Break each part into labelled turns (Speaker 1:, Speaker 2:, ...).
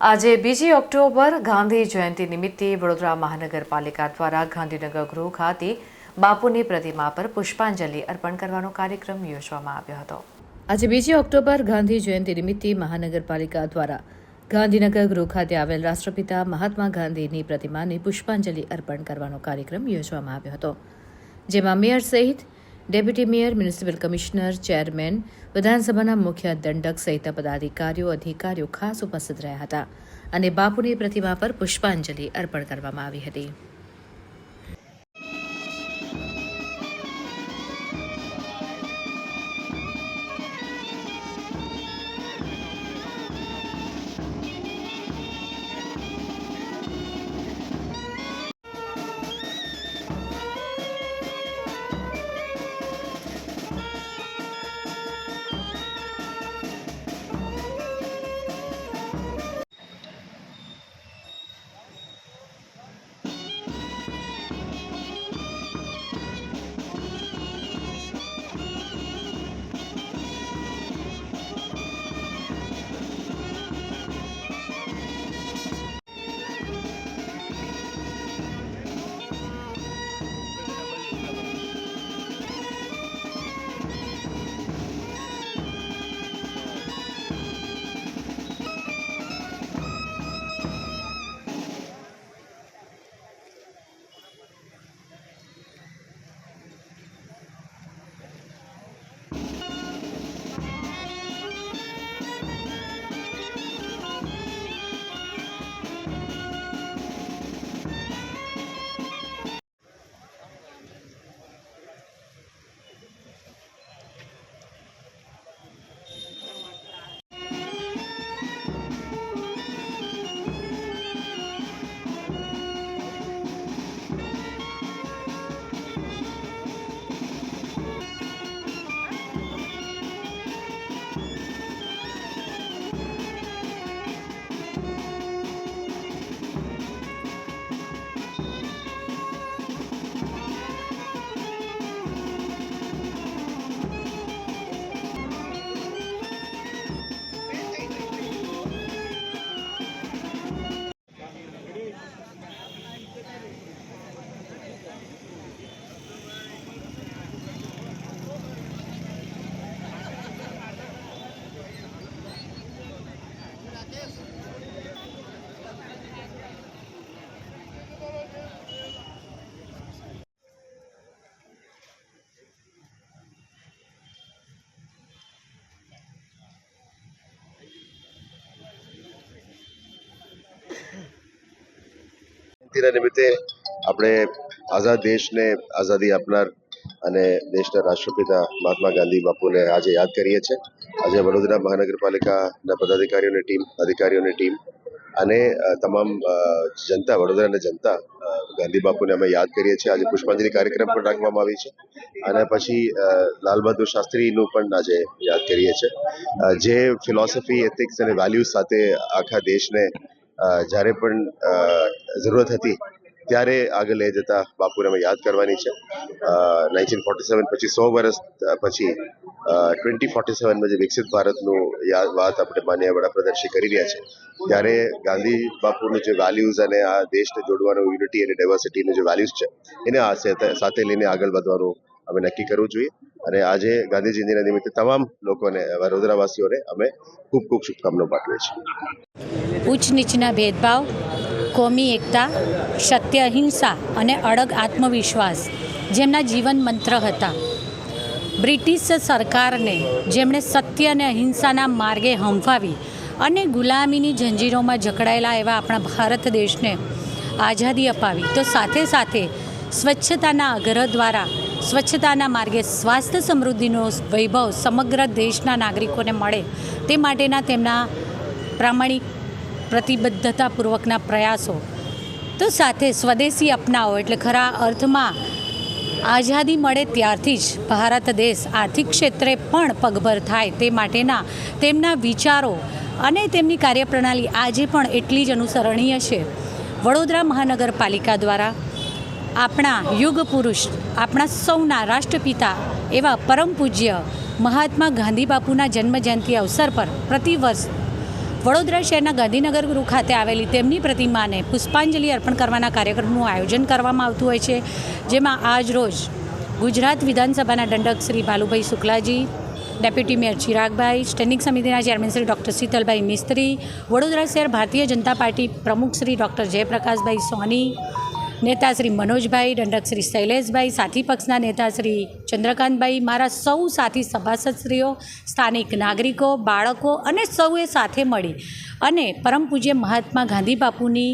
Speaker 1: આજે 2 ઓક્ટોબર ગાંધી જયંતિ નિમિત્તે વડોદરા મહાનગરપાલિકા દ્વારા ગાંધીનગર ગૃહ ખાતે બાપુની પ્રતિમા પર પુષ્પાંજલિ અર્પણ કરવાનો કાર્યક્રમ યોજવામાં આવ્યો હતો। આજે 2 ઓક્ટોબર ગાંધી જયંતિ નિમિત્તે મહાનગરપાલિકા દ્વારા ગાંધીનગર ગૃહ ખાતે આવેલ રાષ્ટ્રપિતા મહાત્મા ગાંધીની પ્રતિમાને પુષ્પાંજલિ અર્પણ કરવાનો કાર્યક્રમ યોજવામાં આવ્યો હતો, જેમાં મેયર સહિત deputy mayor, municipal commissioner, chairman, વિધાનસભાના મુખ્ય દંડક સહિત પદાધિકારીઓ, અધિકારીઓ ખાસ ઉપસ્થિત રહ્યા હતા અને બાપુની પ્રતિમા પર પુષ્પાંજલિ અર્પણ કરવામાં આવી હતી।
Speaker 2: નિમિત્તે આપણે આઝાદ દેશને આઝાદી આપનાર અને દેશના રાષ્ટ્રપિતા મહાત્મા ગાંધી બાપુને આજે યાદ કરીએ છીએ। આજે વડોદરા મહાનગરપાલિકાના પદાધિકારીઓની ટીમ, અધિકારીઓની ટીમ અને તમામ જનતા, વડોદરાની જનતા ગાંધી બાપુને અમે યાદ કરીએ છીએ। આજે પુષ્પાંજલિ કાર્યક્રમ પણ રાખવામાં આવી છે અને પછી લાલ બહાદુર શાસ્ત્રીનું પણ આજે યાદ કરીએ છીએ, જે ફિલોસોફી, એથિક્સ અને વેલ્યુઝ સાથે આખા દેશને જ્યારે પણ જરૂરત હતી ત્યારે આગળ લઈ જતા બાપુને અમે યાદ કરવાની છે। 1947 પછી 100 વર્ષ પછી 2047માં જે વિકસિત ભારતનું વાત આપણે માનનીય વડાપ્રધાનશ્રી કરી રહ્યા છે, ત્યારે ગાંધી બાપુનું જે વેલ્યુઝ અને આ દેશને જોડવાનું યુનિટી અને ડાયવર્સિટીનું જે વેલ્યુઝ છે એને આ સાથે લઈને આગળ વધવાનું અમે નક્કી કરવું જોઈએ અને આજે ગાંધી જયંતિના નિમિત્તે તમામ લોકોને, વડોદરાવાસીઓને અમે ખૂબ ખૂબ શુભકામનાઓ પાઠવીએ છીએ।
Speaker 3: ઉચ્ચ નીચના ભેદભાવ, કોમી એકતા, સત્ય, અહિંસા અને અડગ આત્મવિશ્વાસ જેમના જીવન મંત્ર હતા। બ્રિટિશ સરકારને જેમણે સત્ય અને અહિંસાના માર્ગે હંફાવી અને ગુલામીની જંજીરોમાં જકડાયેલા એવા આપણા ભારત દેશને આઝાદી અપાવી, તો સાથે સાથે સ્વચ્છતાના આગ્રહ દ્વારા સ્વચ્છતાના માર્ગે સ્વાસ્થ્ય સમૃદ્ધિનો વૈભવ સમગ્ર દેશના નાગરિકોને મળે તે માટેના તેમના પ્રામાણિક પ્રતિબદ્ધતાપૂર્વકના પ્રયાસો, તો સાથે સ્વદેશી અપનાવો એટલે ખરા અર્થમાં આઝાદી મળે ત્યારથી જ ભારત દેશ આર્થિક ક્ષેત્રે પણ પગભર થાય તે માટેના તેમના વિચારો અને તેમની કાર્યપ્રણાલી આજે પણ એટલી જ અનુસરણીય છે। વડોદરા મહાનગરપાલિકા દ્વારા આપણા યુગ પુરુષ, આપણા સૌના રાષ્ટ્રપિતા એવા પરમ પૂજ્ય મહાત્મા ગાંધી બાપુના જન્મજયંતિ અવસર પર પ્રતિવર્ષ વડોદરા શહેરના ગાંધીનગર ગૃહ ખાતે આવેલી તેમની પ્રતિમાને પુષ્પાંજલિ અર્પણ કરવાના કાર્યક્રમનું આયોજન કરવામાં આવતું હોય છે, જેમાં આજ રોજ ગુજરાત વિધાનસભાના દંડક શ્રી ભાલુભાઈ શુક્લાજી, ડેપ્યુટી મેયર ચિરાગભાઈ, સ્ટેન્ડિંગ સમિતિના ચેરમેન શ્રી ડૉક્ટર શીતલભાઈ મિસ્ત્રી, વડોદરા શહેર ભારતીય જનતા પાર્ટી પ્રમુખ શ્રી ડૉક્ટર જયપ્રકાશભાઈ સોની, નેતા શ્રી મનોજભાઈ, દંડક શ્રી શૈલેષભાઈ, સાથી પક્ષના નેતા શ્રી ચંદ્રકાંતભાઈ, મારા સૌ સાથી સભાસદશ્રીઓ, સ્થાનિક નાગરિકો, બાળકો અને સૌએ સાથે મળી અને પરમ પૂજ્ય મહાત્મા ગાંધી બાપુની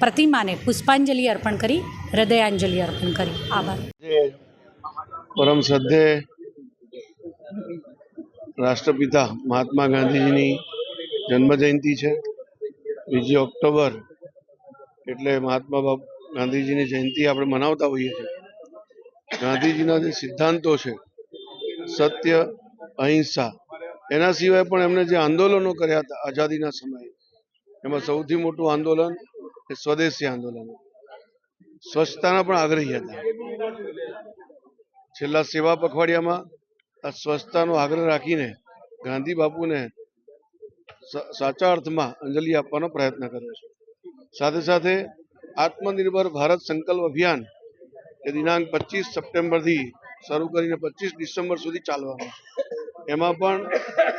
Speaker 3: પ્રતિમાને પુષ્પાંજલિ અર્પણ કરી હૃદયાંજલિ અર્પણ કરી. આભાર.
Speaker 4: પરમ શ્રદ્ધેય રાષ્ટ્રપિતા મહાત્મા ગાંધીજીની જન્મજયંતિ છે. 2 ઓક્ટોબર એટલે મહાત્મા ગાંધીજીની જયંતિ આપણે મનાવતા હોઈએ છીએ. ગાંધીજીના જે સિદ્ધાંતો છે, સત્ય, અહિંસા, એના સિવાય પણ એમણે જે આંદોલનો કર્યા હતા આઝાદીના સમયે, એમાં સૌથી મોટું આંદોલન એ સ્વદેશી આંદોલન. સ્વચ્છતાના પણ આગ્રહી હતા. છેલ્લા સેવા પખવાડિયામાં આ સ્વચ્છતાનો આગ્રહ રાખીને ગાંધી બાપુને સાચા અર્થમાં અંજલિ આપવાનો પ્રયત્ન કર્યો છે. સાથે સાથે આત્મનિર્ભર ભારત સંકલ્પ અભિયાન એ દિનાંક 25 સપ્ટેમ્બરથી શરૂ કરીને 25 ડિસેમ્બર સુધી ચાલવાનું છે. એમાં પણ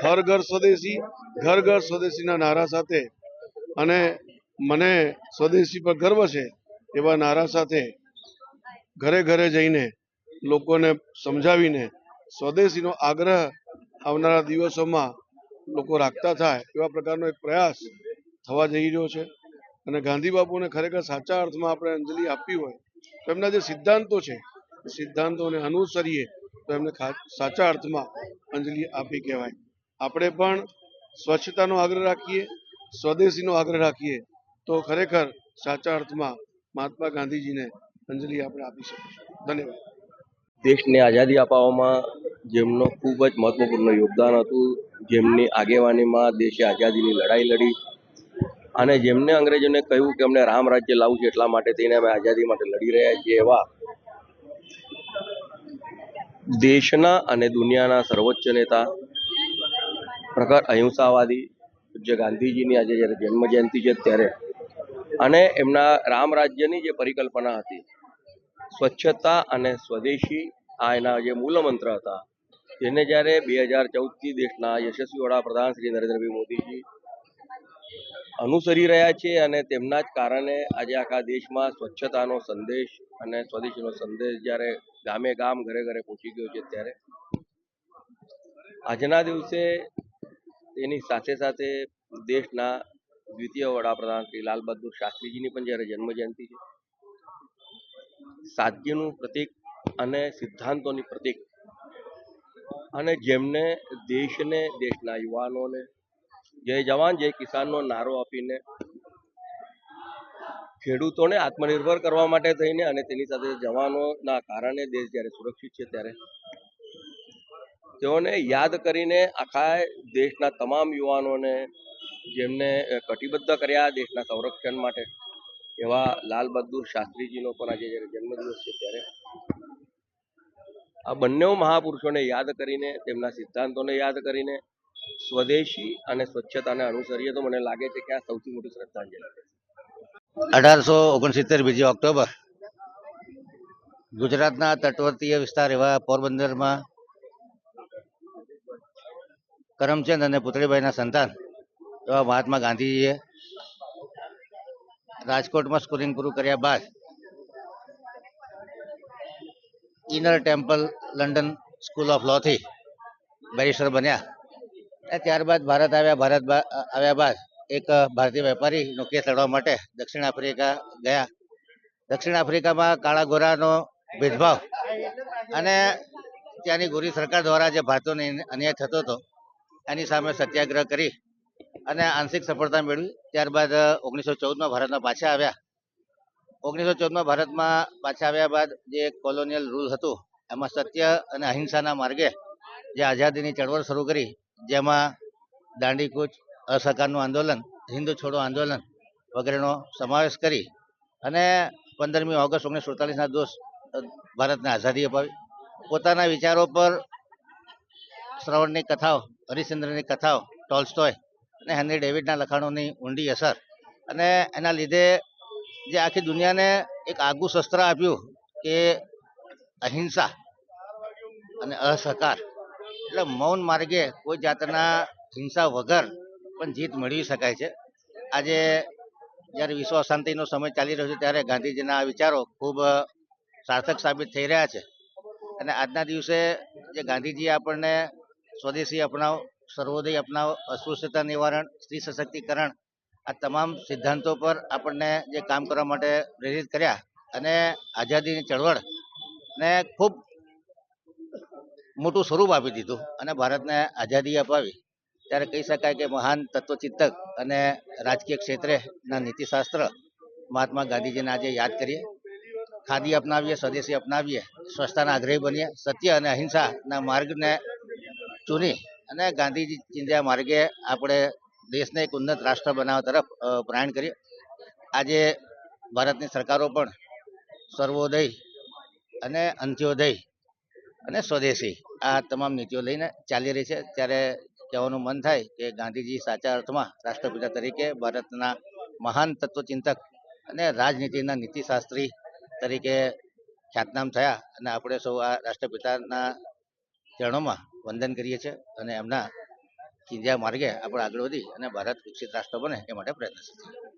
Speaker 4: હર ઘર સ્વદેશી, ઘર ઘર સ્વદેશીના નારા સાથે અને મને સ્વદેશી પર ગર્વ છે એવા નારા સાથે ઘરે ઘરે જઈને લોકોને સમજાવીને સ્વદેશીનો આગ્રહ આવનારા દિવસોમાં લોકો રાખતા થાય એવા પ્રકારનો એક પ્રયાસ થવા જઈ રહ્યો છે. અને ગાંધી બાપુને ખરેખર સાચા અર્થમાં આપણે અંજલિ આપવી હોય તો એમના જે સિદ્ધાંતો છે એ સિદ્ધાંતોને અનુસરીએ તો એમને સાચા અર્થમાં અંજલિ આપી કહેવાય. આપણે પણ સ્વચ્છતાનો આગ્રહ રાખીએ, સ્વદેશીનો આગ્રહ રાખીએ તો ખરેખર સાચા અર્થમાં મહાત્મા ગાંધીજીને અંજલિ આપણે આપી શકીશું. ધન્યવાદ.
Speaker 5: દેશને આઝાદી અપાવવામાં જેમનો ખૂબ જ મહત્વપૂર્ણ યોગદાન હતું, જેમની આગેવાનીમાં દેશે આઝાદીની લડાઈ લડી અને જેમને અંગ્રેજોને કહ્યું કે અમને રામ રાજ્ય લાવવું છે, એટલા માટે થઈને અમે આઝાદી માટે લડી રહ્યા છીએ, એવા દેશના અને દુનિયાના સર્વોચ્ચ નેતા, પ્રખર અહિંસાવાદી પૂજ્ય ગાંધીજીની આજે જ્યારે જન્મજયંતિ છે ત્યારે અને એમના રામ રાજ્યની જે પરિકલ્પના હતી, સ્વચ્છતા અને સ્વદેશી, આ એના જે મૂળ મંત્ર હતા, તેને જ્યારે 2014થી દેશના યશસ્વી વડાપ્રધાન શ્રી નરેન્દ્રભાઈ મોદીજી અનુસરી રહ્યા છે અને તેમના જ કારણે આજે આખા દેશમાં સ્વચ્છતાનો સંદેશ અને સ્વદેશીનો સંદેશ જ્યારે ગામે ગામ, ઘરે ઘરે પહોંચી ગયો છે, ત્યારે આજના દિવસે એની સાથે સાથે દેશના દ્વિતીય વડાપ્રધાન શ્રી લાલ બહાદુર શાસ્ત્રીજીની પણ જ્યારે જન્મજયંતિ છે. સાદગીનું પ્રતીક અને સિદ્ધાંતોની પ્રતીક, અને જેમને દેશને, દેશના યુવાનોને જય જવાન જય કિસાનનો નારો આપીને ખેડૂતોને આત્મનિર્ભર કરવા માટે થઈને અને તેની સાથે જવાનોના કારણે દેશ જ્યારે સુરક્ષિત છે ત્યારે તેઓને યાદ કરીને આખા દેશના તમામ યુવાનોને જેમને કટિબદ્ધ કર્યા દેશના સંરક્ષણ માટે, એવા લાલ બહાદુર શાસ્ત્રીજીનો પણ આજે જ્યારે જન્મદિવસ છે ત્યારે આ બંને મહાપુરુષોને યાદ કરીને, તેમના સિદ્ધાંતોને યાદ કરીને સ્વદેશી અને સ્વચ્છતાને અનુસરીએ તો મને લાગે છે કે આ સૌથી મોટી શ્રદ્ધાંજલિ છે.
Speaker 6: 1869 2 ઓક્ટોબર ગુજરાતના તટવર્તીય વિસ્તાર એવા પોરબંદરમાં કરમચંદ અને પુતળીબાઈના સંતાન એવા મહાત્મા ગાંધીજીએ રાજકોટમાં સ્કૂલિંગ પૂરું કર્યા બાદ inner temple London school of લોથી બેરિસ્ટર બન્યા. ત્યારબાદ ભારત આવ્યા બાદ એક ભારતીય વેપારીનો કેસ લડવા માટે દક્ષિણ આફ્રિકા ગયા. દક્ષિણ આફ્રિકામાં કાળા ગોરાનો ભેદભાવ અને ત્યાંની ગોરી સરકાર દ્વારા જે ભારતીયોને અન્યાય થતો હતો એની સામે સત્યાગ્રહ કરી અને આંશિક સફળતા મેળવી. ત્યારબાદ 1914માં ભારતમાં પાછા આવ્યા. 1914માં ભારતમાં પાછા આવ્યા બાદ જે કોલોનિયલ રૂલ હતું એમાં સત્ય અને અહિંસાના માર્ગે જે આઝાદીની ચળવળ શરૂ કરી, જેમાં દાંડીકૂચ, અસહકારનું આંદોલન, હિન્દ છોડો આંદોલન વગેરેનો સમાવેશ કરી અને 15મી ઓગસ્ટ 1947ના રોજ ભારતને આઝાદી અપાવી. પોતાના વિચારો પર શ્રવણની કથાઓ, હરિશ્ચંદ્રની કથાઓ, ટોલ્સ્ટોય અને હેનરી ડેવિડના લખાણોની ઊંડી અસર અને એના લીધે જે આખી દુનિયાને એક આગવું શસ્ત્ર આપ્યું કે અહિંસા અને અસહકાર, એટલે મૌન માર્ગે કોઈ જાતના હિંસા વગર પણ જીત મેળવી શકાય છે. આજે જ્યારે વિશ્વ અશાંતિનો સમય ચાલી રહ્યો છે ત્યારે ગાંધીજીના આ વિચારો ખૂબ સાર્થક સાબિત થઈ રહ્યા છે. અને આજના દિવસે જે ગાંધીજીએ આપણને સ્વદેશી અપનાવ, સર્વોદય અપનાવ, અસ્પૃશ્યતા નિવારણ, સ્ત્રી સશક્તિકરણ, આ તમામ સિદ્ધાંતો પર આપણને જે કામ કરવા માટે પ્રેરિત કર્યા અને આઝાદીની ચળવળને ખૂબ મોટું સ્વરૂપ આપી દીધું અને ભારતને આઝાદી અપાવી, ત્યારે કહી શકાય કે મહાન તત્વચિંતક અને રાજકીય ક્ષેત્રેના નીતિશાસ્ત્ર મહાત્મા ગાંધીજીને આજે યાદ કરીએ. ખાદી અપનાવીએ, સ્વદેશી અપનાવીએ, સ્વચ્છતાના આગ્રહી બનીએ, સત્ય અને અહિંસાના માર્ગને ચૂની અને ગાંધીજી ચિંધ્યા માર્ગે આપણે દેશને એક ઉન્નત રાષ્ટ્ર બનાવવા તરફ પ્રયાણ કરીએ. આજે ભારતની સરકારો પણ સર્વોદય અને અંત્યોદય અને સ્વદેશી આ તમામ નીતિઓ લઈને ચાલી રહી છે. ત્યારે કહેવાનું મન થાય કે ગાંધીજી સાચા અર્થમાં રાષ્ટ્રપિતા તરીકે ભારતના મહાન તત્વચિંતક અને રાજનીતિના નીતિશાસ્ત્રી તરીકે ખ્યાતનામ થયા અને આપણે સૌ આ રાષ્ટ્રપિતાના ચરણોમાં વંદન કરીએ છીએ અને એમના ચીંધ્યા માર્ગે આપણે આગળ વધી અને ભારત વિકસિત રાષ્ટ્ર બને એ માટે પ્રયત્નશીલ છીએ.